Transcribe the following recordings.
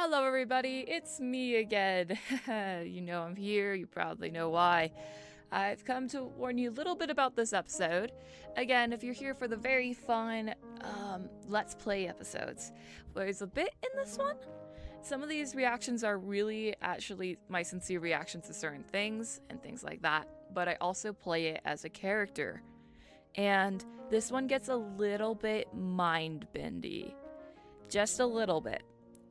Hello everybody, it's me again. You know I'm here, you probably know why. I've come to warn you a little bit about this episode. Again, if you're here for the very fun Let's Play episodes, there's a bit in this one. Some of these reactions are really actually my sincere reactions to certain things and things like that, but I also play it as a character. And this one gets a little bit mind-bendy. Just a little bit.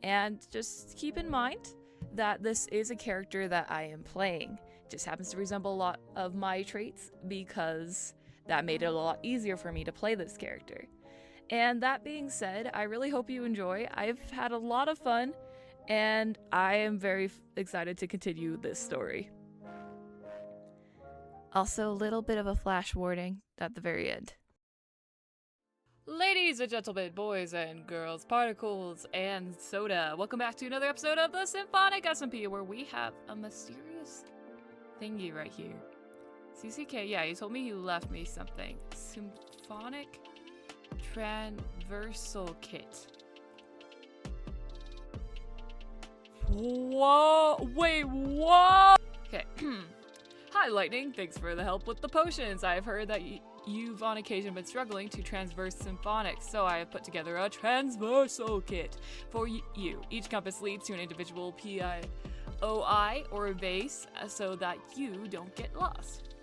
And just keep in mind that this is a character that I am playing. It just happens to resemble a lot of my traits because that made it a lot easier for me to play this character. And that being said, I really hope you enjoy. I've had a lot of fun, and I am very excited to continue this story. Also, a little bit of a flash warning at the very end. Ladies and gentlemen, boys and girls, particles and soda, welcome back to another episode of the Symphonic SMP, where we have a mysterious thingy right here. CCK, yeah, he told me he left me something. Symphonic Transversal Kit. Whoa, wait, whoa! Okay, hi Lightning, thanks for the help with the potions. I've heard that you've on occasion been struggling to transverse symphonics, so I have put together a transversal kit for you. Each compass leads to an individual PIOI or base so that you don't get lost.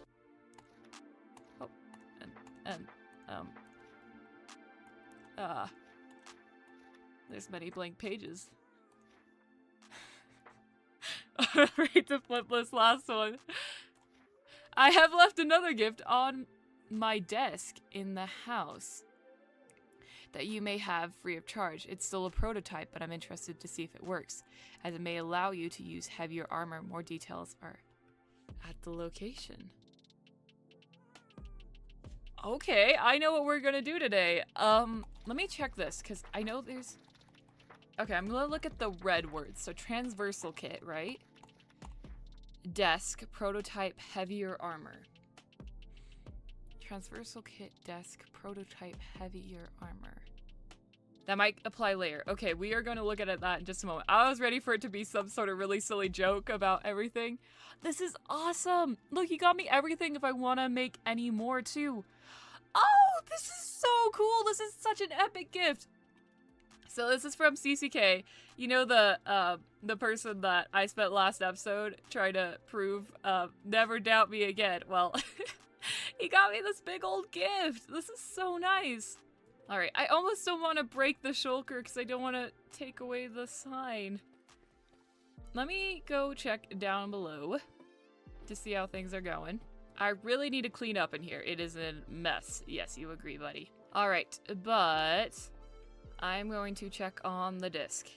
Oh, there's many blank pages. I'm afraid to flip this last one. I have left another gift on my desk in the house that you may have free of charge. It's still a prototype, but I'm interested to see if it works, as it may allow you to use heavier armor. More details are at the location. Okay, I know what we're gonna do today. Let me check this, because I know there's... Okay, I'm gonna look at the red words. So transversal kit, right? Desk, prototype, heavier armor. Transversal kit, desk, prototype, heavier armor. That might apply later. Okay, we are going to look at that in just a moment. I was ready for it to be some sort of really silly joke about everything. This is awesome! Look, he got me everything if I want to make any more, too. Oh, this is so cool! This is such an epic gift! So this is from CCK. You know the person that I spent last episode trying to prove, never doubt me again. Well... He got me this big old gift. This is so nice. All right, I almost don't want to break the shulker because I don't want to take away the sign. Let me go check down below to see how things are going. I really need to clean up in here. It is a mess. Yes, you agree, buddy. All right, but I'm going to check on the disc.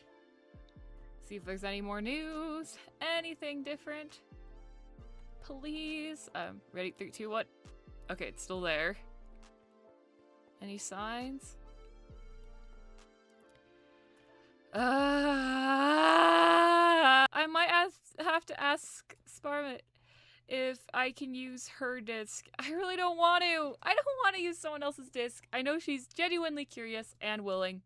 See if there's any more news, anything different. Please. Ready? 3, 2, 1. Okay, it's still there. Any signs? I might have to ask Spaarmot if I can use her disc. I really don't want to. I don't want to use someone else's disc. I know she's genuinely curious and willing.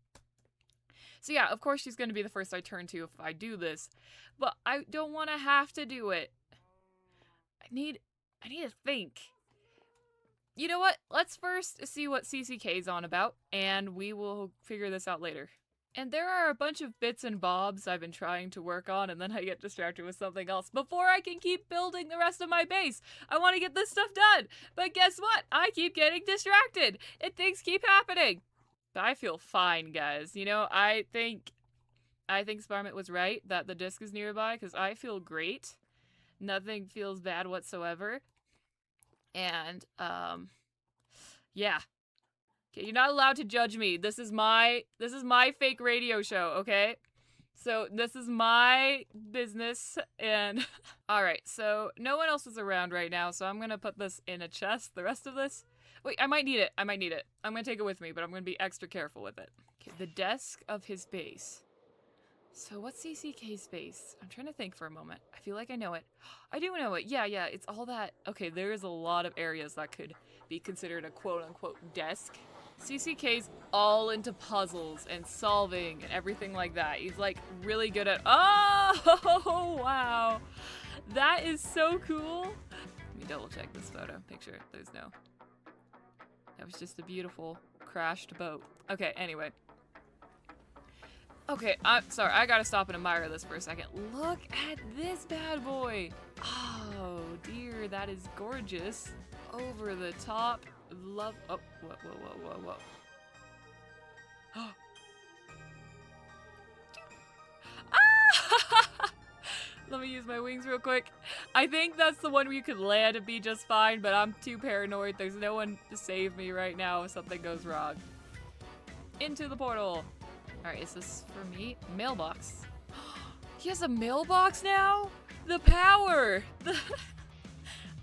So yeah, of course she's going to be the first I turn to if I do this. But I don't want to have to do it. I need to think. You know what? Let's first see what CCK's on about, and we will figure this out later. And there are a bunch of bits and bobs I've been trying to work on, and then I get distracted with something else before I can keep building the rest of my base. I want to get this stuff done, but guess what? I keep getting distracted, and things keep happening. But I feel fine, guys. You know, I think Spaarmot was right that the disc is nearby, because I feel great. Nothing feels bad whatsoever. And, yeah. Okay, you're not allowed to judge me. This is my fake radio show, okay? So, this is my business, and... Alright, so, no one else is around right now, so I'm gonna put this in a chest. The rest of this... Wait, I might need it. I'm gonna take it with me, but I'm gonna be extra careful with it. Okay, the desk of his base. So what's CCK's base? I'm trying to think for a moment. I feel like I know it. I do know it. Yeah, it's all that. Okay, there is a lot of areas that could be considered a quote-unquote desk. CCK's all into puzzles and solving and everything like that. He's like really good at, oh, wow. That is so cool. Let me double check this photo picture. There's no, that was just a beautiful crashed boat. Okay, anyway. Okay, I'm sorry, I gotta stop and admire this for a second. Look at this bad boy. Oh dear, that is gorgeous. Over the top, love, oh, whoa, whoa, whoa, whoa, whoa. Ah! Let me use my wings real quick. I think that's the one where you could land and be just fine, but I'm too paranoid. There's no one to save me right now if something goes wrong. Into the portal. Alright, is this for me? Mailbox. He has a mailbox now? The power!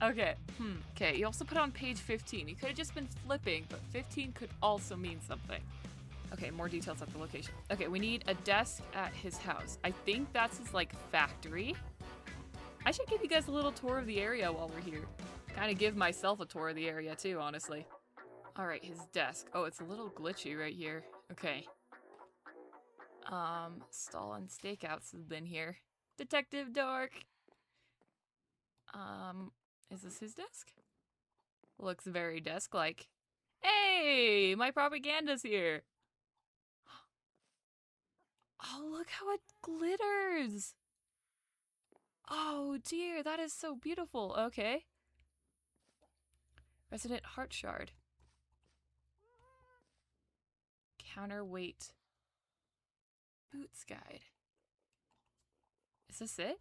Okay, okay, you also put on page 15. You could have just been flipping, but 15 could also mean something. Okay, more details at the location. Okay, we need a desk at his house. I think that's his, like, factory. I should give you guys a little tour of the area while we're here. Kind of give myself a tour of the area, too, honestly. Alright, his desk. Oh, it's a little glitchy right here. Okay. Stall and Stakeouts has been here. Detective Dark. Is this his desk? Looks very desk-like. Hey, my propaganda's here. Oh, look how it glitters. Oh dear, that is so beautiful. Okay. Resident Heart Shard. Counterweight. Boots guide. Is this it?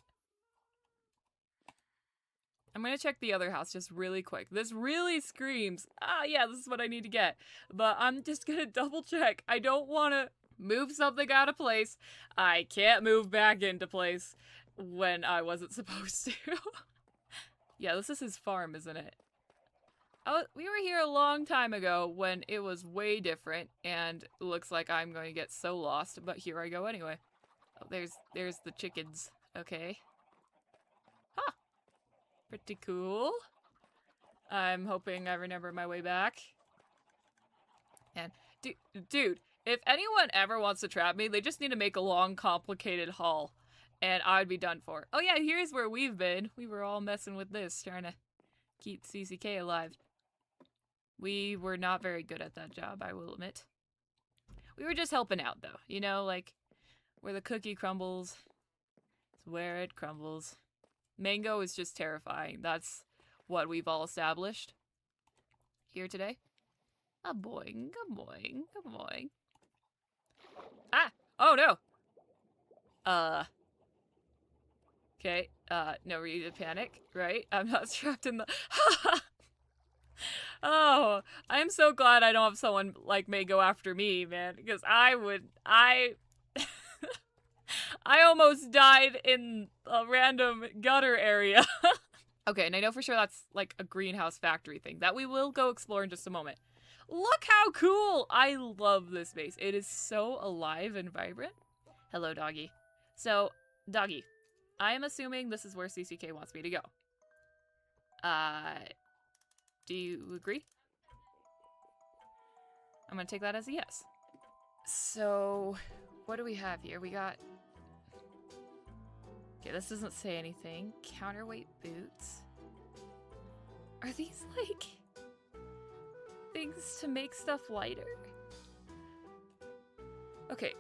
I'm gonna check the other house just really quick. This really screams, ah yeah, this is what I need to get. But I'm just gonna double check. I don't wanna move something out of place. I can't move back into place when I wasn't supposed to. Yeah, this is his farm, isn't it? Oh, we were here a long time ago when it was way different, and it looks like I'm going to get so lost, but here I go anyway. Oh, there's the chickens. Okay. Huh. Pretty cool. I'm hoping I remember my way back. And, dude, if anyone ever wants to trap me, they just need to make a long, complicated haul, and I'd be done for. Oh yeah, here's where we've been. We were all messing with this, trying to keep CCK alive. We were not very good at that job, I will admit. We were just helping out, though. You know, like, where the cookie crumbles, it's where it crumbles. Mango is just terrifying. That's what we've all established here today. A boing, a boing, a boing. Ah! Oh, no! Okay, no reason to panic, right? I'm not trapped in the... Oh, I'm so glad I don't have someone like May go after me, man, because I almost died in a random gutter area. Okay, and I know for sure that's like a greenhouse factory thing that we will go explore in just a moment. Look how cool! I love this base. It is so alive and vibrant. Hello, doggy. So, doggy, I am assuming this is where CCK wants me to go. Do you agree? I'm gonna take that as a yes. So, what do we have here? We got... Okay, this doesn't say anything. Counterweight boots. Are these, like, things to make stuff lighter? Okay,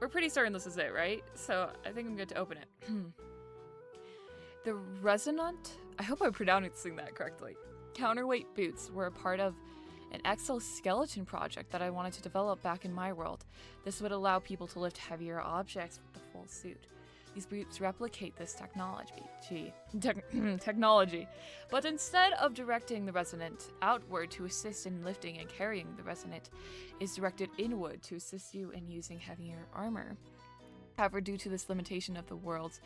we're pretty certain this is it, right? So, I think I'm good to open it. The resonant... I hope I'm pronouncing that correctly. Counterweight boots were a part of an exoskeleton project that I wanted to develop back in my world. This would allow people to lift heavier objects with the full suit. These boots replicate this technology, but instead of directing the resonant outward to assist in lifting and carrying, the resonant is directed inward to assist you in using heavier armor. However, due to this limitation of the world's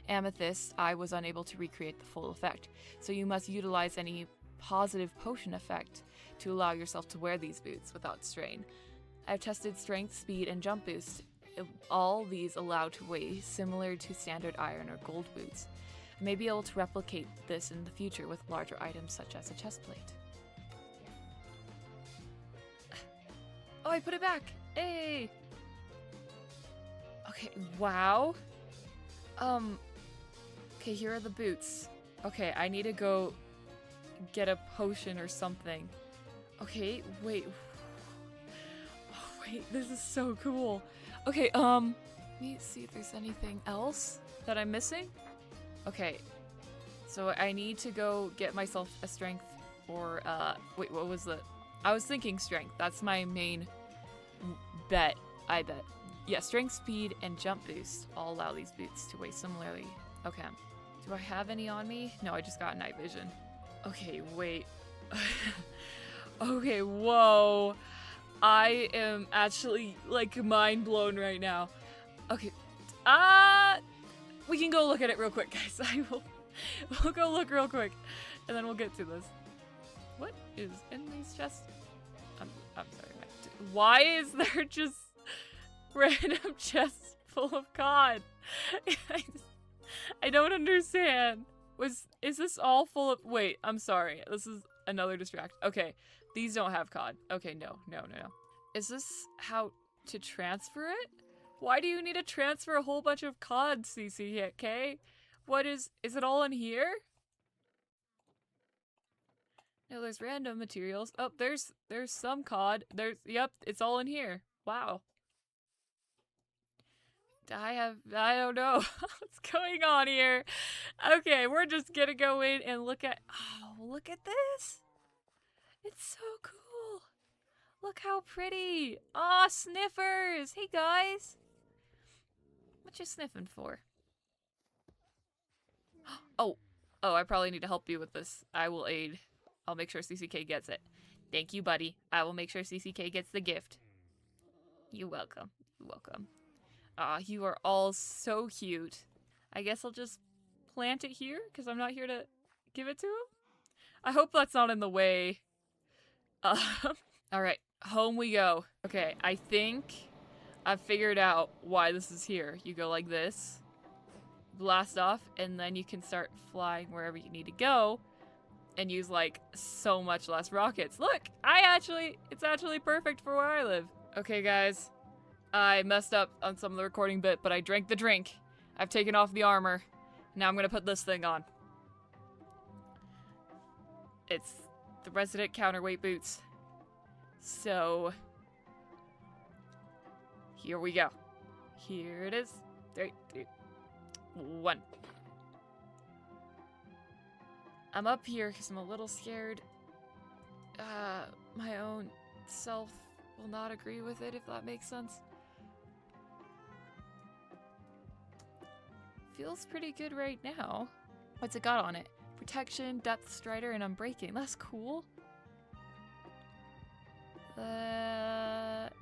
amethyst, I was unable to recreate the full effect, so you must utilize any positive potion effect to allow yourself to wear these boots without strain. I've tested strength, speed, and jump boosts. All these allow to weigh similar to standard iron or gold boots. I may be able to replicate this in the future with larger items such as a chest plate. I put it back. Hey. Okay, wow. Okay, here are the boots. Okay, I need to go get a potion or something. Okay, wait. Oh, wait, this is so cool. Okay, let me see if there's anything else that I'm missing. Okay, so I need to go get myself a strength or, wait, what was the... I was thinking strength. That's my main bet, I bet. Yeah, strength, speed, and jump boost all allow these boots to weigh similarly. Okay. Do I have any on me? No, I just got night vision. Okay, wait. Okay, whoa. I am actually, like, mind blown right now. Okay. We can go look at it real quick, guys. We'll go look real quick, and then we'll get to this. What is in these chests? I'm sorry. Why is there just random chests full of cod? I don't understand. Is this all full of... Wait, I'm sorry. This is another distract. Okay, these don't have cod. Okay, no. Is this how to transfer it? Why do you need to transfer a whole bunch of cod, CCK? What is it all in here? No, there's random materials. Oh, there's some cod. Yep, it's all in here. Wow. I don't know what's going on here. Okay, we're just gonna go in and look at, oh, look at this. It's so cool. Look how pretty. Aw, sniffers. Hey, guys. What you sniffing for? Oh, I probably need to help you with this. I will aid. I'll make sure CCK gets it. Thank you, buddy. I will make sure CCK gets the gift. You're welcome. You're welcome. Aw, you are all so cute. I guess I'll just plant it here, because I'm not here to give it to him. I hope that's not in the way. Alright, home we go. Okay, I think I've figured out why this is here. You go like this, blast off, and then you can start flying wherever you need to go, and use, like, so much less rockets. Look! It's actually perfect for where I live. Okay, guys. I messed up on some of the recording bit, but I drank the drink. I've taken off the armor. Now I'm gonna put this thing on. It's the resident counterweight boots. So, here we go. Here it is. 3, 2, 1. I'm up here because I'm a little scared. My own self will not agree with it, if that makes sense. Feels pretty good right now. What's it got on it? Protection, depth strider, and unbreaking. That's cool. It's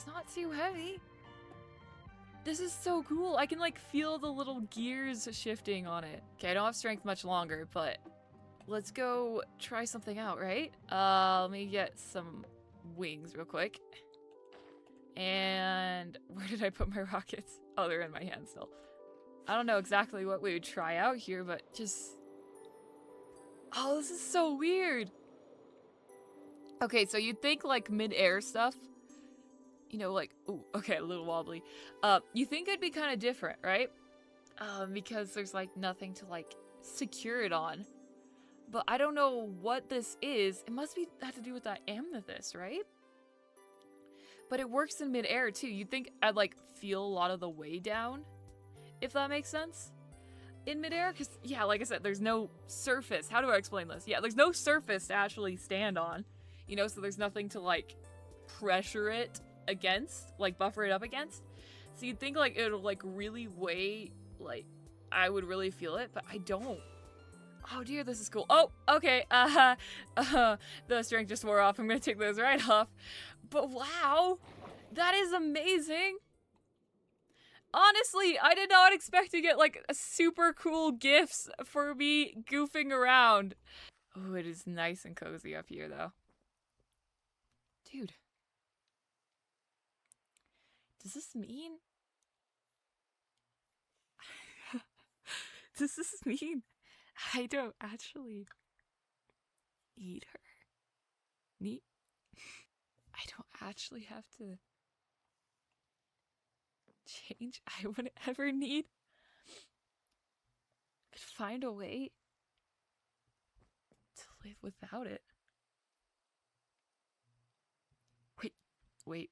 not too heavy. This is so cool. I can, like, feel the little gears shifting on it. Okay, I don't have strength much longer, but let's go try something out, right? Let me get some wings real quick. And where did I put my rockets? Oh, they're in my hand still. I don't know exactly what we would try out here, but just... Oh, this is so weird. Okay, so you'd think, like, mid-air stuff, you know, like, ooh, okay, a little wobbly. You think it'd be kind of different, right? Because there's, like, nothing to, like, secure it on. But I don't know what this is. It must have to do with that amethyst, right? But it works in mid-air, too. You'd think I'd, like, feel a lot of the way down, if that makes sense, in mid-air. Because, yeah, like I said, there's no surface. How do I explain this? Yeah, there's no surface to actually stand on, you know, so there's nothing to, like, pressure it against, like, buffer it up against. So you'd think, like, it'll, like, really weigh, like, I would really feel it, but I don't. Oh dear, this is cool. Oh, okay, the strength just wore off. I'm gonna take those right off. But wow, that is amazing. Honestly, I did not expect to get, like, super cool gifts for me goofing around. Oh, it is nice and cozy up here, though. Dude. Does this mean... Does this mean I don't actually need her? I don't actually have to change? I wouldn't ever need. I could find a way to live without it. Wait,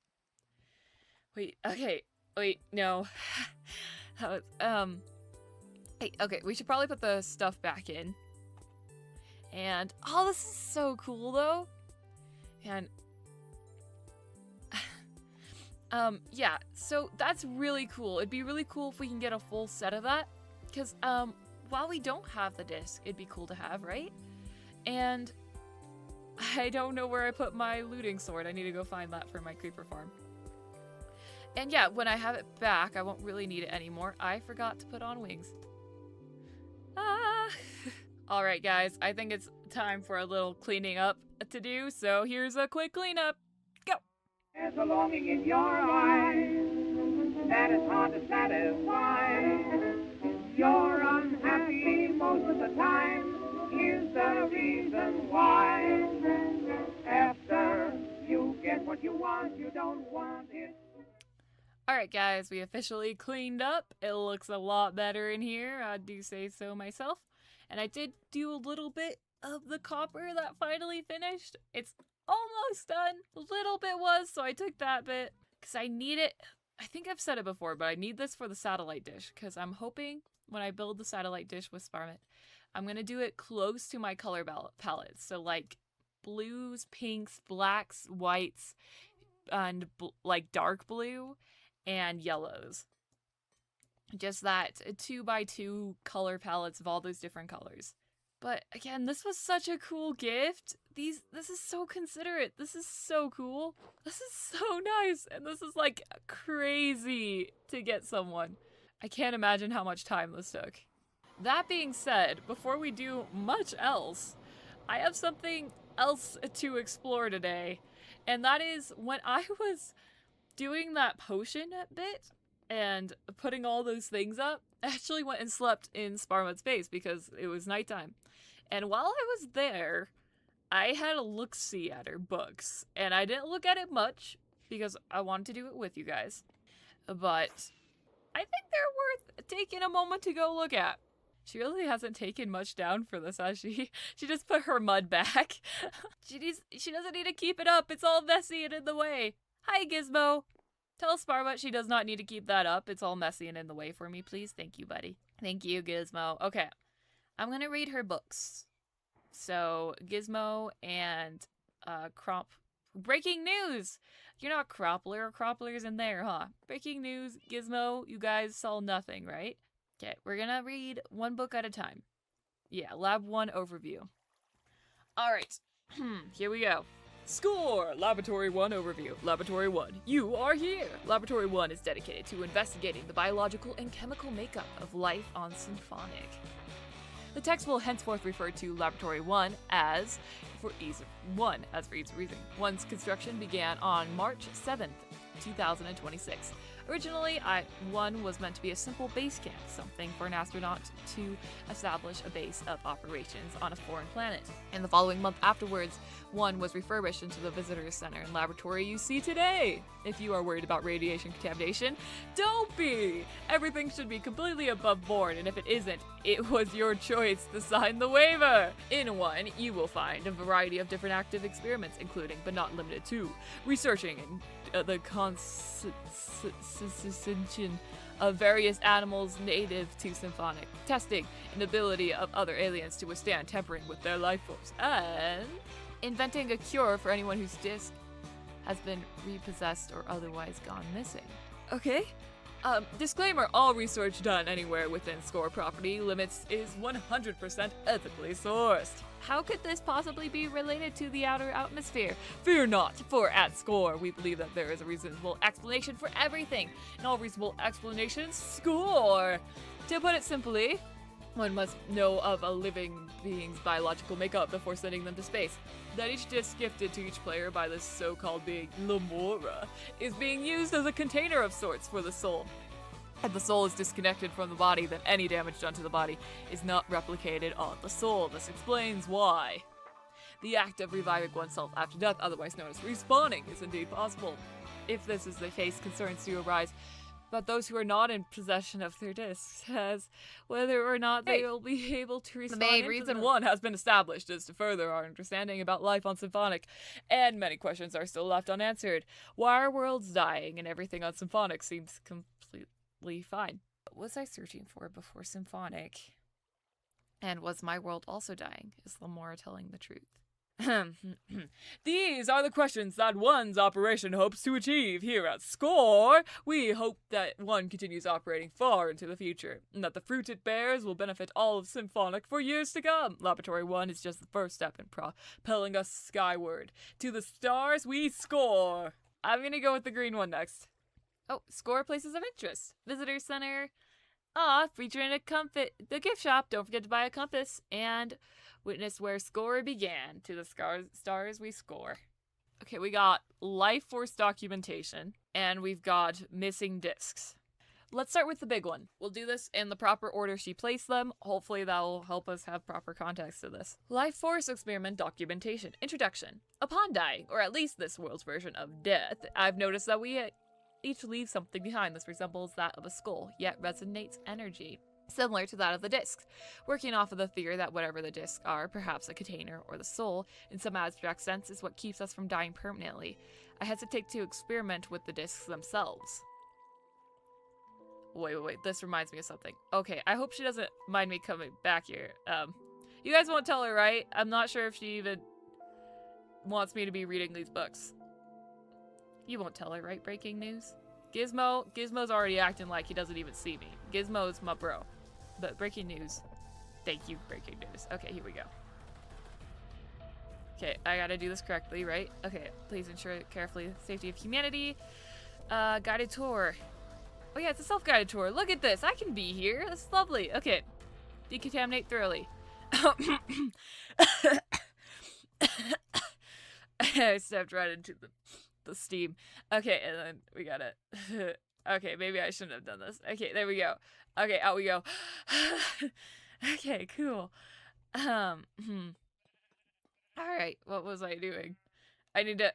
okay, wait, no. Hey, okay, we should probably put the stuff back in. And, oh, this is so cool, though. And, yeah, so that's really cool. It'd be really cool if we can get a full set of that. Because, while we don't have the disc, it'd be cool to have, right? And I don't know where I put my looting sword. I need to go find that for my creeper farm. And yeah, when I have it back, I won't really need it anymore. I forgot to put on wings. Ah! Alright guys, I think it's time for a little cleaning up to do, so here's a quick cleanup. Go! There's a longing in your eyes that is hard to satisfy. You're unhappy most of the time. Here's the reason why. After you get what you want, you don't want it. Alright guys, we officially cleaned up. It looks a lot better in here, I do say so myself. And I did do a little bit of the copper that finally finished. It's almost done. A little bit was, so I took that bit. Because I need it. I think I've said it before, but I need this for the satellite dish. Because I'm hoping when I build the satellite dish with Spaarmot, I'm going to do it close to my color palettes. So like blues, pinks, blacks, whites, and like dark blue and yellows. Just that 2x2 color palettes of all those different colors. But again, this was such a cool gift. This is so considerate. This is so cool. This is so nice. And this is like crazy to get someone. I can't imagine how much time this took. That being said, before we do much else, I have something else to explore today. And that is when I was doing that potion bit and putting all those things up, I actually went and slept in Spaarmot's base because it was nighttime. And while I was there, I had a look-see at her books. And I didn't look at it much because I wanted to do it with you guys. But I think they're worth taking a moment to go look at. She really hasn't taken much down for this, has she? She just put her mud back. She doesn't need to keep it up. It's all messy and in the way. Hi, Gizmo. Tell Spaarmot she does not need to keep that up. It's all messy and in the way for me, please. Thank you, buddy. Thank you, Gizmo. Okay. I'm going to read her books. So, Gizmo and Crop. Breaking news! You're not Cropler. Cropler's in there, huh? Breaking news, Gizmo, you guys saw nothing, right? Okay, we're going to read one book at a time. Yeah, Lab 1 overview. Alright, here we go. Score! Laboratory 1 overview. Laboratory 1, you are here! Laboratory 1 is dedicated to investigating the biological and chemical makeup of life on Symphonic. The text will henceforth refer to Laboratory 1 as for ease of reason. One's construction began on March 7th, 2026. Originally, 1 was meant to be a simple base camp, something for an astronaut to establish a base of operations on a foreign planet. And the following month afterwards, 1 was refurbished into the visitor center and laboratory you see today. If you are worried about radiation contamination, don't be! Everything should be completely above board, and if it isn't, it was your choice to sign the waiver! In 1, you will find a variety of different active experiments, including, but not limited to, researching the constitution of various animals native to Symphonic, testing an ability of other aliens to withstand tampering with their life force, and inventing a cure for anyone whose disc has been repossessed or otherwise gone missing. Okay? Disclaimer, all research done anywhere within SCORE property limits is 100% ethically sourced. How could this possibly be related to the outer atmosphere? Fear not, for at SCORE, we believe that there is a reasonable explanation for everything, and all reasonable explanations score. To put it simply, one must know of a living being's biological makeup before sending them to space. That each disc gifted to each player by this so-called being, Lamora, is being used as a container of sorts for the soul. If the soul is disconnected from the body, then any damage done to the body is not replicated on the soul. This explains why. The act of reviving oneself after death, otherwise known as respawning, is indeed possible. If this is the case, concerns do arise about those who are not in possession of their discs, as whether or not they will be able to respawn. The main reason one has been established is to further our understanding about life on Symphonic, and many questions are still left unanswered. Why are worlds dying and everything on Symphonic seems completely fine? What was I searching for before Symphonic? And was my world also dying? Is Lamora telling the truth? These are the questions that one's operation hopes to achieve. Here at Score, we hope that one continues operating far into the future, and that the fruit it bears will benefit all of Symphonic for years to come. Laboratory 1 is just the first step in propelling us skyward. To the stars we score! I'm gonna go with the green one next. Oh, Score places of interest. Visitor Center. Featuring the gift shop. Don't forget to buy a compass. And witness where Score began. To the stars we score. Okay, we got life force documentation. And we've got missing discs. Let's start with the big one. We'll do this in the proper order she placed them. Hopefully that will help us have proper context to this. Life force experiment documentation. Introduction. Upon dying, or at least this world's version of death, I've noticed that we each leave something behind. This resembles that of a skull, yet resonates energy, similar to that of the discs, working off of the theory that whatever the discs are, perhaps a container or the soul, in some abstract sense, is what keeps us from dying permanently. I hesitate to experiment with the discs themselves. Wait, this reminds me of something. Okay, I hope she doesn't mind me coming back here. You guys won't tell her, right? I'm not sure if she even wants me to be reading these books. You won't tell her, right? Breaking news? Gizmo's already acting like he doesn't even see me. Gizmo's my bro. But breaking news. Thank you, breaking news. Okay, here we go. Okay, I gotta do this correctly, right? Okay, please ensure carefully the safety of humanity. Guided tour. Oh yeah, it's a self-guided tour. Look at this. I can be here. This is lovely. Okay. Decontaminate thoroughly. I stepped right into the steam. Okay, and then we got it. Okay, maybe I shouldn't have done this. Okay, there we go. Okay, out we go. Okay, cool. Alright, what was I doing? I need to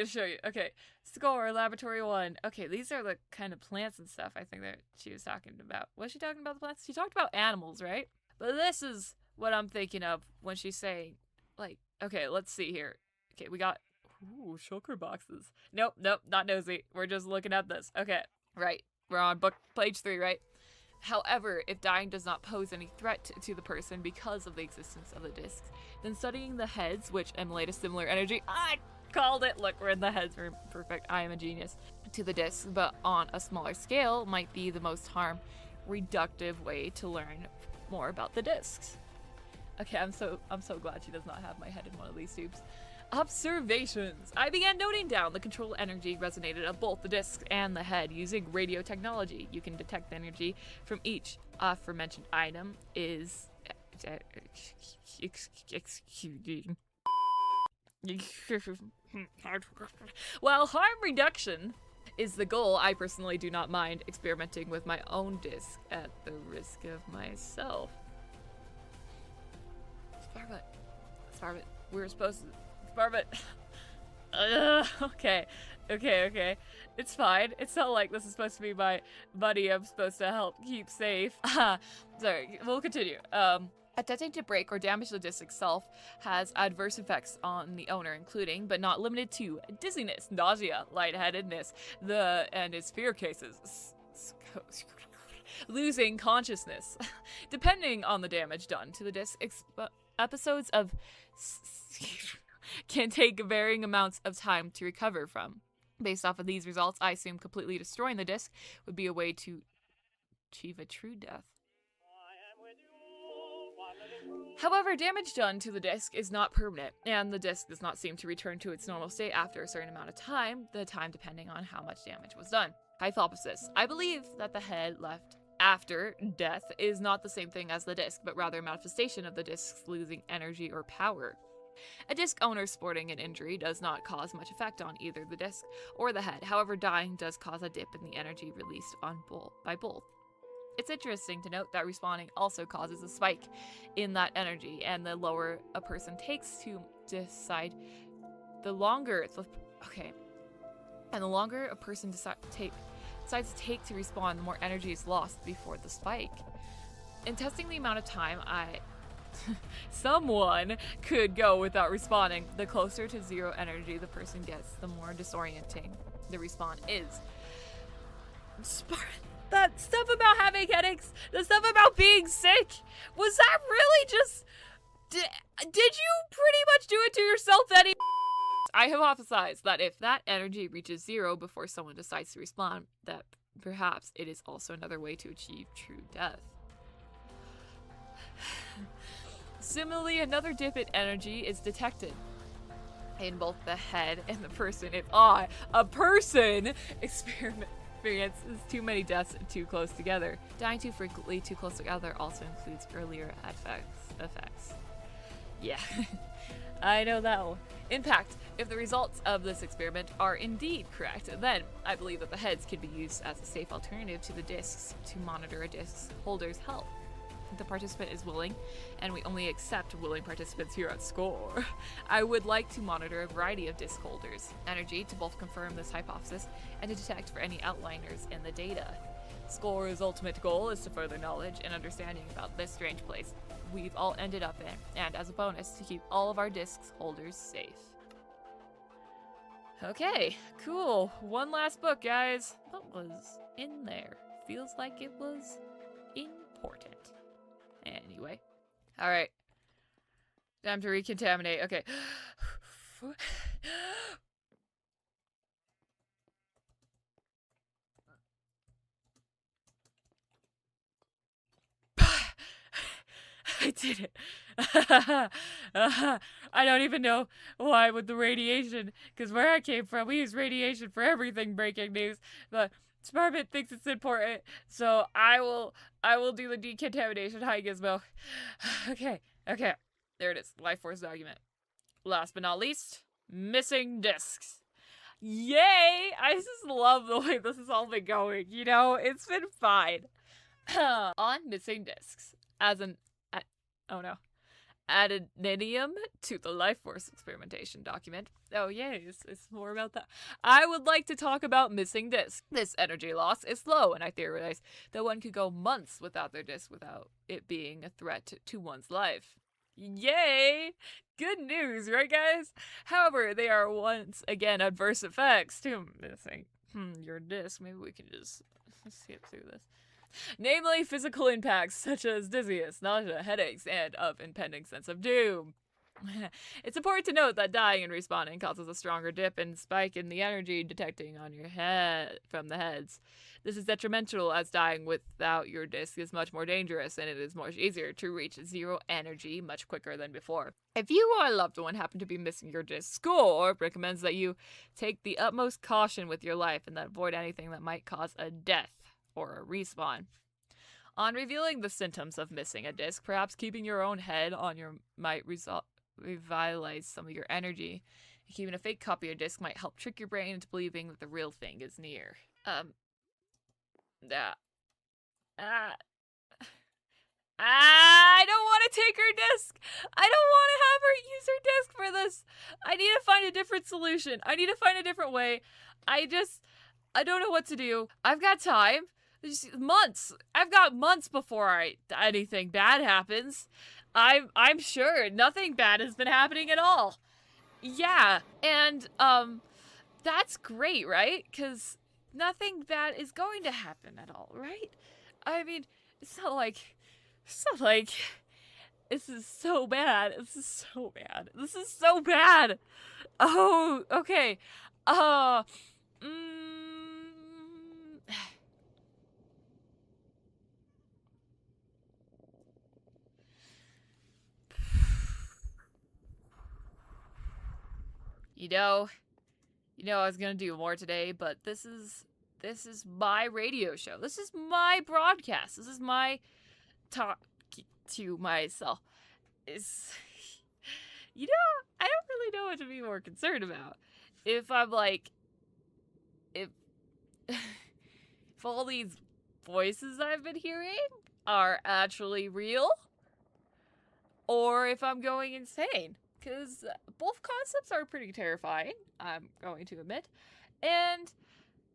show you. Okay, Score, Laboratory 1. Okay, these are the kind of plants and stuff I think that she was talking about. Was she talking about the plants? She talked about animals, right? But this is what I'm thinking of when she's saying, like, okay, let's see here. Okay, we got ooh, shulker boxes. Nope, not nosy. We're just looking at this. Okay, right. We're on page 3, right? However, if dying does not pose any threat to the person because of the existence of the discs, then studying the heads, which emulate a similar energy, I called it! Look, we're in the heads. We're perfect. I am a genius. To the discs, but on a smaller scale, might be the most harm reductive way to learn more about the discs. Okay, I'm so glad she does not have my head in one of these tubes. Observations. I began noting down the control energy resonated of both the discs and the head using radio technology. You can detect the energy from each aforementioned item is executing. While harm reduction is the goal, I personally do not mind experimenting with my own disc at the risk of myself. Spaarmot. We were supposed to. Spaarmot. Okay. It's fine. It's not like this is supposed to be my buddy I'm supposed to help keep safe. Sorry, we'll continue. Attempting to break or damage the disc itself has adverse effects on the owner, including, but not limited to, dizziness, nausea, lightheadedness, and in severe cases, losing consciousness. Depending on the damage done to the disc, episodes of can take varying amounts of time to recover from. Based off of these results, I assume completely destroying the disc would be a way to achieve a true death. However, damage done to the disc is not permanent, and the disc does not seem to return to its normal state after a certain amount of time, the time depending on how much damage was done. Hypothesis. I believe that the head left after death is not the same thing as the disc, but rather a manifestation of the disc's losing energy or power. A disc owner sporting an injury does not cause much effect on either the disc or the head. However, dying does cause a dip in the energy released by both. It's interesting to note that respawning also causes a spike in that energy, and the lower a person takes to decide, the longer a person decides to take to respawn, the more energy is lost before the spike. In testing the amount of time someone could go without respawning, the closer to 0 energy the person gets, the more disorienting the respawn is. That stuff about having headaches, the stuff about being sick, was that really just... Did you pretty much do it to yourself anyway? I hypothesize that if that energy reaches 0 before someone decides to respawn, that perhaps it is also another way to achieve true death. Similarly, another dip in energy is detected in both the head and the person. If a person experiences too many deaths too close together. Dying too frequently too close together also includes earlier effects. Yeah, I know that one. Impact. If the results of this experiment are indeed correct, then I believe that the heads can be used as a safe alternative to the discs to monitor a disc holder's health. If the participant is willing, and we only accept willing participants here at Score, I would like to monitor a variety of disc holders' energy to both confirm this hypothesis and to detect for any outliers in the data. Score's ultimate goal is to further knowledge and understanding about this strange place we've all ended up in, and as a bonus, to keep all of our disc holders safe. Okay, cool. One last book, guys. What was in there? Feels like it was important. Anyway. Alright. Time to recontaminate. Okay. I did it. I don't even know why with the radiation, because where I came from, we use radiation for everything. Breaking news, but Spaarmot thinks it's important, so I will do the decontamination. Hi, Gizmo. Okay, there it is. Life Force document. Last but not least, missing discs. Yay! I just love the way this has all been going. You know, it's been fine. On missing discs, addendum to the Life Force experimentation document. Oh yay, it's more about that. I would like to talk about missing discs. This energy loss is slow, and I theorize that one could go months without their disc without it being a threat to one's life. Yay! Good news, right guys? However, they are once again adverse effects to missing your disc. Maybe we can just skip through this. Namely, physical impacts such as dizziness, nausea, headaches, and of impending sense of doom. It's important to note that dying and respawning causes a stronger dip and spike in the energy detecting on your head from the heads. This is detrimental as dying without your disc is much more dangerous, and it is much easier to reach 0 energy much quicker than before. If you or a loved one happen to be missing your disc, Score recommends that you take the utmost caution with your life and that avoid anything that might cause a death or a respawn. On revealing the symptoms of missing a disc, perhaps keeping your own head on your might revitalize some of your energy. Keeping a fake copy of your disc might help trick your brain into believing that the real thing is near. I don't want to take her disc. I don't want to have her use her disc for this. I need to find a different solution. I need to find a different way. I don't know what to do. I've got time. Months. I've got months before anything bad happens. I'm sure nothing bad has been happening at all. Yeah, and that's great, right? Because nothing bad is going to happen at all, right? I mean, it's not like this is so bad. This is so bad. This is so bad. Oh, okay. You know, I was gonna do more today, but this is my radio show. This is my broadcast. This is my talk to myself. You know, I don't really know what to be more concerned about. If I'm like, if all these voices I've been hearing are actually real, or if I'm going insane. because both concepts are pretty terrifying, I'm going to admit. And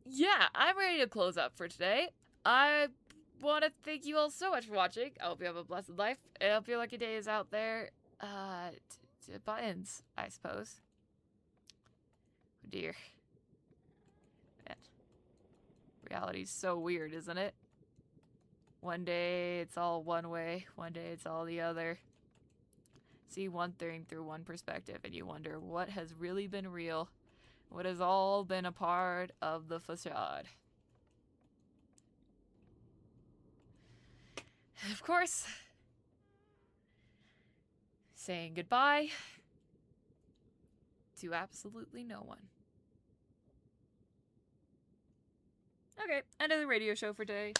yeah, I'm ready to close up for today. I want to thank you all so much for watching. I hope you have a blessed life. I hope your lucky day is out there. Buttons, I suppose. Oh dear. Man. Reality's so weird, isn't it? One day it's all one way, one day it's all the other. See one thing through one perspective and you wonder what has really been real, what has all been a part of the facade. And of course, saying goodbye to absolutely no one. Okay, end of the radio show for today.